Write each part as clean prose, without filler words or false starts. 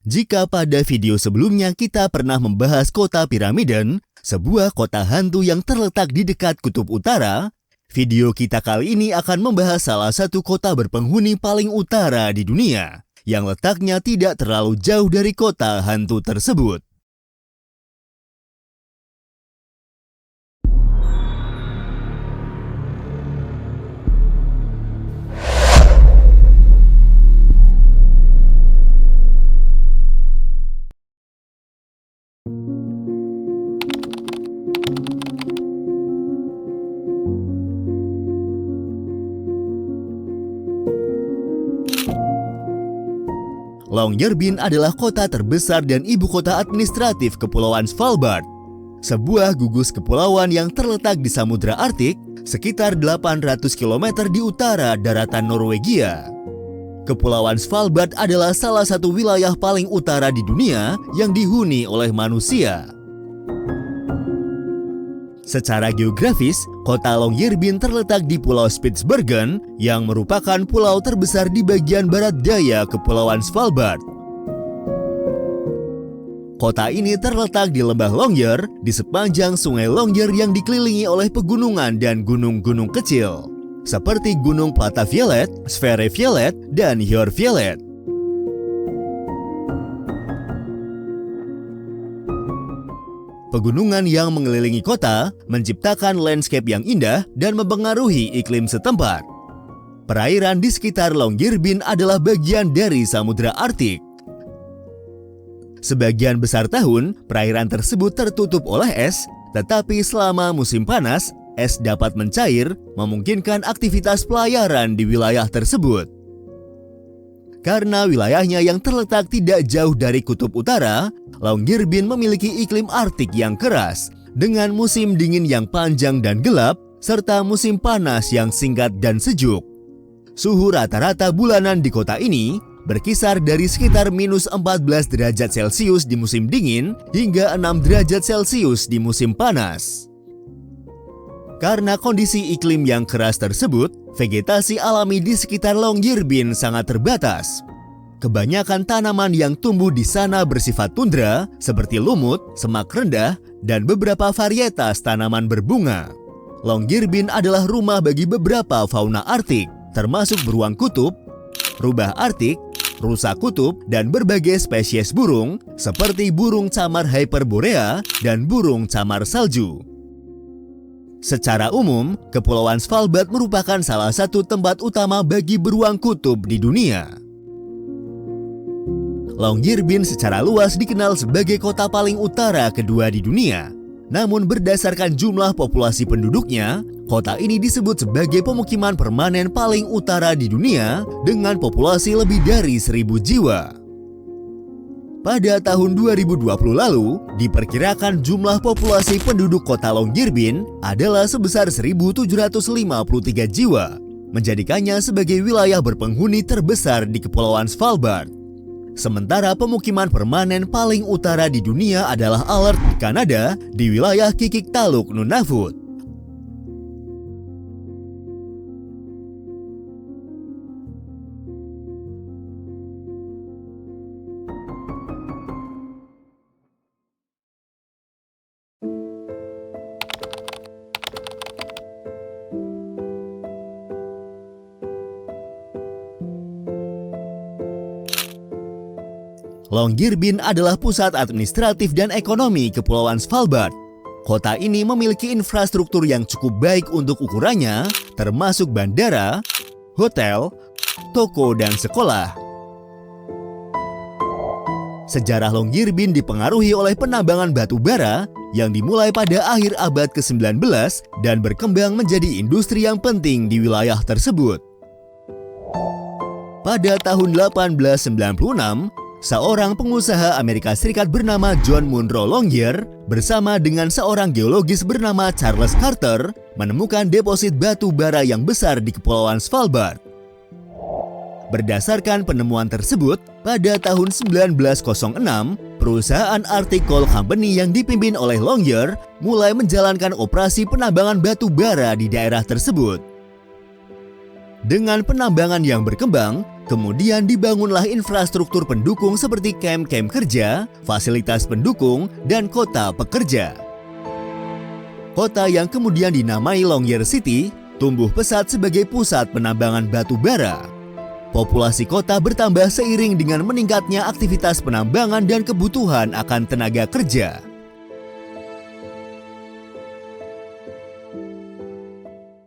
Jika pada video sebelumnya kita pernah membahas kota Pyramiden, sebuah kota hantu yang terletak di dekat kutub utara, video kita kali ini akan membahas salah satu kota berpenghuni paling utara di dunia, yang letaknya tidak terlalu jauh dari kota hantu tersebut. Longyearbyen adalah kota terbesar dan ibu kota administratif Kepulauan Svalbard, sebuah gugus kepulauan yang terletak di Samudra Arktik sekitar 800 km di utara daratan Norwegia. Kepulauan Svalbard adalah salah satu wilayah paling utara di dunia yang dihuni oleh manusia. Secara geografis, kota Longyearbyen terletak di Pulau Spitsbergen yang merupakan pulau terbesar di bagian barat daya Kepulauan Svalbard. Kota ini terletak di lembah Longyear di sepanjang sungai Longyear yang dikelilingi oleh pegunungan dan gunung-gunung kecil, seperti Gunung Platafjellet, Sverefjellet, dan Hjorfjellet. Pegunungan yang mengelilingi kota menciptakan landscape yang indah dan mempengaruhi iklim setempat. Perairan di sekitar Longyearbyen adalah bagian dari Samudra Arktik. Sebagian besar tahun, perairan tersebut tertutup oleh es, tetapi selama musim panas, es dapat mencair, memungkinkan aktivitas pelayaran di wilayah tersebut. Karena wilayahnya yang terletak tidak jauh dari kutub utara, Longyearbyen memiliki iklim Arktik yang keras, dengan musim dingin yang panjang dan gelap, serta musim panas yang singkat dan sejuk. Suhu rata-rata bulanan di kota ini berkisar dari sekitar minus 14 derajat Celcius di musim dingin hingga 6 derajat Celcius di musim panas. Karena kondisi iklim yang keras tersebut, vegetasi alami di sekitar Longyearbyen sangat terbatas. Kebanyakan tanaman yang tumbuh di sana bersifat tundra, seperti lumut, semak rendah, dan beberapa varietas tanaman berbunga. Longyearbyen adalah rumah bagi beberapa fauna Arktik, termasuk beruang kutub, rubah Arktik, rusa kutub, dan berbagai spesies burung, seperti burung camar hyperborea dan burung camar salju. Secara umum, Kepulauan Svalbard merupakan salah satu tempat utama bagi beruang kutub di dunia. Longyearbyen secara luas dikenal sebagai kota paling utara kedua di dunia. Namun berdasarkan jumlah populasi penduduknya, kota ini disebut sebagai pemukiman permanen paling utara di dunia dengan populasi lebih dari 1.000 jiwa. Pada tahun 2020 lalu, diperkirakan jumlah populasi penduduk kota Longyearbyen adalah sebesar 1.753 jiwa, menjadikannya sebagai wilayah berpenghuni terbesar di Kepulauan Svalbard. Sementara pemukiman permanen paling utara di dunia adalah Alert di Kanada di wilayah Kikiktaluk, Nunavut. Longyearbyen adalah pusat administratif dan ekonomi Kepulauan Svalbard. Kota ini memiliki infrastruktur yang cukup baik untuk ukurannya, termasuk bandara, hotel, toko, dan sekolah. Sejarah Longyearbyen dipengaruhi oleh penambangan batu bara yang dimulai pada akhir abad ke-19 dan berkembang menjadi industri yang penting di wilayah tersebut. Pada tahun 1896, seorang pengusaha Amerika Serikat bernama John Munro Longyear bersama dengan seorang geologis bernama Charles Carter menemukan deposit batu bara yang besar di Kepulauan Svalbard. Berdasarkan penemuan tersebut, pada tahun 1906, perusahaan Arctic Coal Company yang dipimpin oleh Longyear mulai menjalankan operasi penambangan batu bara di daerah tersebut. Dengan penambangan yang berkembang, Kemudian dibangunlah infrastruktur pendukung seperti kamp-kamp kerja, fasilitas pendukung, dan kota pekerja. Kota yang kemudian dinamai Longyear City tumbuh pesat sebagai pusat penambangan batu bara. Populasi kota bertambah seiring dengan meningkatnya aktivitas penambangan dan kebutuhan akan tenaga kerja.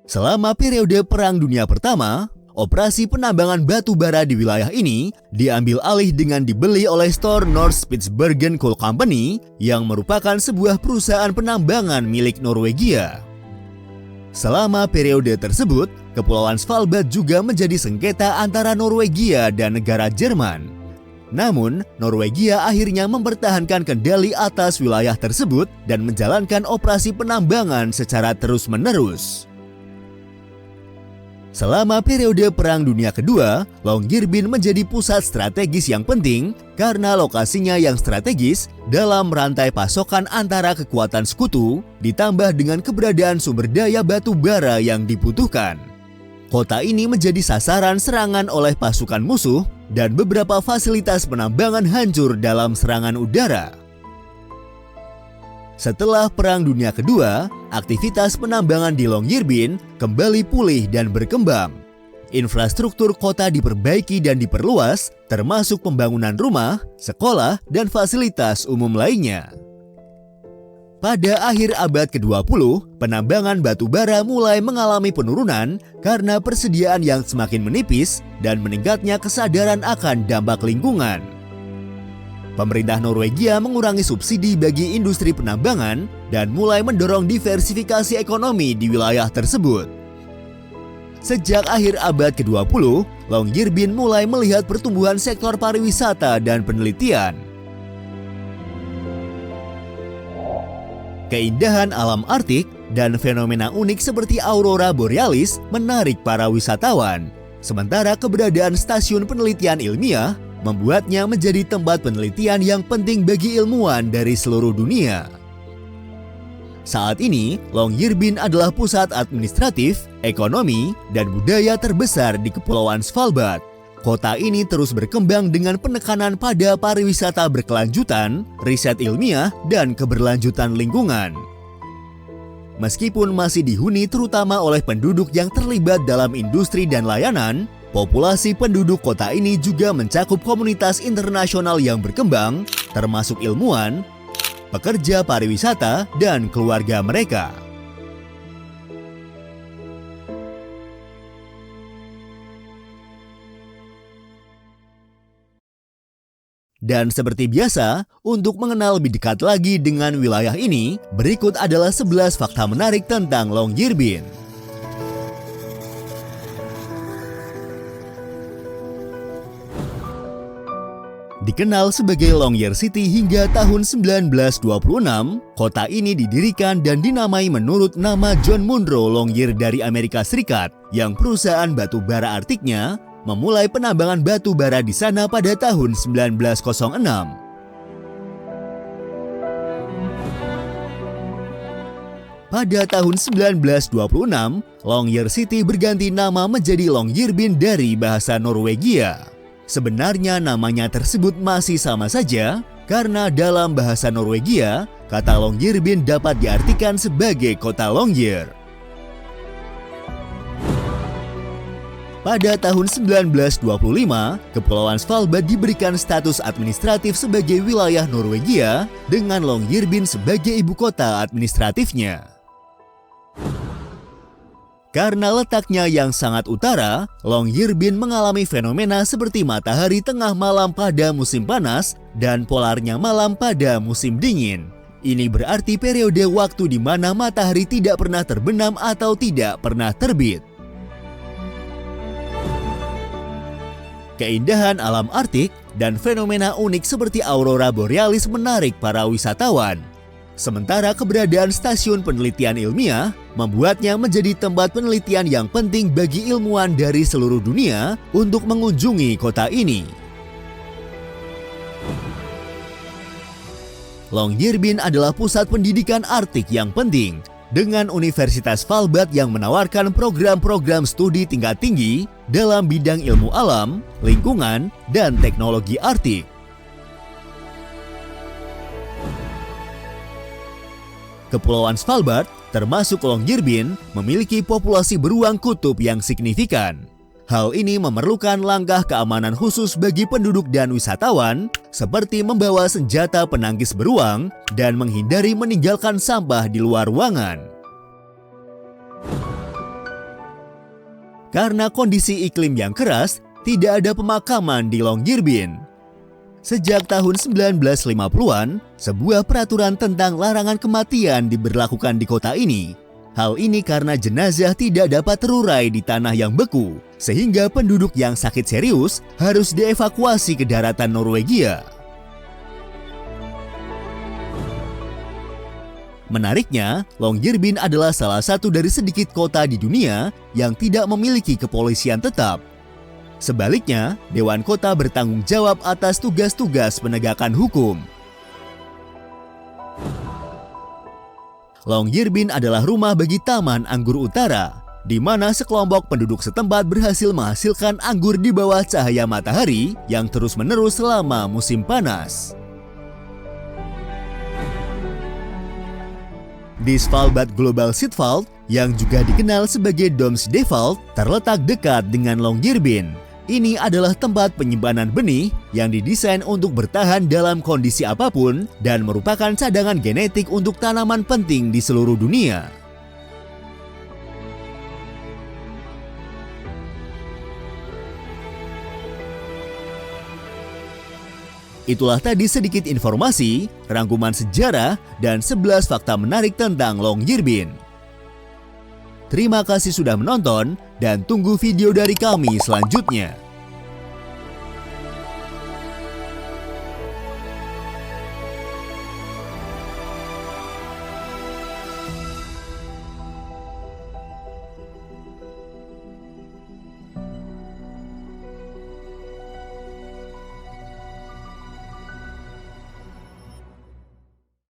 Selama periode Perang Dunia Pertama, operasi penambangan batu bara di wilayah ini diambil alih dengan dibeli oleh Store North Spitsbergen Coal Company yang merupakan sebuah perusahaan penambangan milik Norwegia. Selama periode tersebut, Kepulauan Svalbard juga menjadi sengketa antara Norwegia dan negara Jerman. Namun, Norwegia akhirnya mempertahankan kendali atas wilayah tersebut dan menjalankan operasi penambangan secara terus-menerus. Selama periode Perang Dunia Kedua, Longyearbyen menjadi pusat strategis yang penting karena lokasinya yang strategis dalam rantai pasokan antara kekuatan sekutu ditambah dengan keberadaan sumber daya batu bara yang dibutuhkan. Kota ini menjadi sasaran serangan oleh pasukan musuh dan beberapa fasilitas penambangan hancur dalam serangan udara. Setelah Perang Dunia Kedua, aktivitas penambangan di Longyearbyen kembali pulih dan berkembang. Infrastruktur kota diperbaiki dan diperluas, termasuk pembangunan rumah, sekolah, dan fasilitas umum lainnya. Pada akhir abad ke-20, penambangan batu bara mulai mengalami penurunan karena persediaan yang semakin menipis dan meningkatnya kesadaran akan dampak lingkungan. Pemerintah Norwegia mengurangi subsidi bagi industri penambangan dan mulai mendorong diversifikasi ekonomi di wilayah tersebut. Sejak akhir abad ke-20, Longyearbyen mulai melihat pertumbuhan sektor pariwisata dan penelitian. Keindahan alam Arktik dan fenomena unik seperti aurora borealis menarik para wisatawan, sementara keberadaan stasiun penelitian ilmiah membuatnya menjadi tempat penelitian yang penting bagi ilmuwan dari seluruh dunia. Saat ini, Longyearbyen adalah pusat administratif, ekonomi, dan budaya terbesar di Kepulauan Svalbard. Kota ini terus berkembang dengan penekanan pada pariwisata berkelanjutan, riset ilmiah, dan keberlanjutan lingkungan. Meskipun masih dihuni terutama oleh penduduk yang terlibat dalam industri dan layanan, populasi penduduk kota ini juga mencakup komunitas internasional yang berkembang, termasuk ilmuwan, pekerja pariwisata, dan keluarga mereka. Dan seperti biasa, untuk mengenal lebih dekat lagi dengan wilayah ini, berikut adalah 11 fakta menarik tentang Longyearbyen. Dikenal sebagai Longyear City hingga tahun 1926, kota ini didirikan dan dinamai menurut nama John Munro Longyear dari Amerika Serikat, yang perusahaan batu bara Arktiknya memulai penambangan batu bara di sana pada tahun 1906. Pada tahun 1926, Longyear City berganti nama menjadi Longyearbyen dari bahasa Norwegia. Sebenarnya namanya tersebut masih sama saja, karena dalam bahasa Norwegia, kata Longyearbyen dapat diartikan sebagai kota Longyear. Pada tahun 1925, Kepulauan Svalbard diberikan status administratif sebagai wilayah Norwegia dengan Longyearbyen sebagai ibu kota administratifnya. Karena letaknya yang sangat utara, Longyearbyen mengalami fenomena seperti matahari tengah malam pada musim panas dan polarnya malam pada musim dingin. Ini berarti periode waktu di mana matahari tidak pernah terbenam atau tidak pernah terbit. Keindahan alam Arktik dan fenomena unik seperti aurora borealis menarik para wisatawan. Sementara keberadaan stasiun penelitian ilmiah membuatnya menjadi tempat penelitian yang penting bagi ilmuwan dari seluruh dunia untuk mengunjungi kota ini. Longyearbyen adalah pusat pendidikan Arktik yang penting, dengan Universitas Svalbard yang menawarkan program-program studi tingkat tinggi, dalam bidang ilmu alam, lingkungan, dan teknologi Arktik. Kepulauan Svalbard, termasuk Longyearbyen, memiliki populasi beruang kutub yang signifikan. Hal ini memerlukan langkah keamanan khusus bagi penduduk dan wisatawan, seperti membawa senjata penangkis beruang dan menghindari meninggalkan sampah di luar ruangan. Karena kondisi iklim yang keras, tidak ada pemakaman di Longyearbyen. Sejak tahun 1950-an, sebuah peraturan tentang larangan kematian diberlakukan di kota ini. Hal ini karena jenazah tidak dapat terurai di tanah yang beku, sehingga penduduk yang sakit serius harus dievakuasi ke daratan Norwegia. Menariknya, Longyearbyen adalah salah satu dari sedikit kota di dunia yang tidak memiliki kepolisian tetap. Sebaliknya, Dewan Kota bertanggung jawab atas tugas-tugas penegakan hukum. Longyearbyen adalah rumah bagi Taman Anggur Utara, di mana sekelompok penduduk setempat berhasil menghasilkan anggur di bawah cahaya matahari yang terus-menerus selama musim panas. Di Svalbard Global Seedvault, yang juga dikenal sebagai Domsdevalt, terletak dekat dengan Longyearbyen. Ini adalah tempat penyimpanan benih yang didesain untuk bertahan dalam kondisi apapun dan merupakan cadangan genetik untuk tanaman penting di seluruh dunia. Itulah tadi sedikit informasi, rangkuman sejarah, dan 11 fakta menarik tentang Longyearbyen. Terima kasih sudah menonton dan tunggu video dari kami selanjutnya.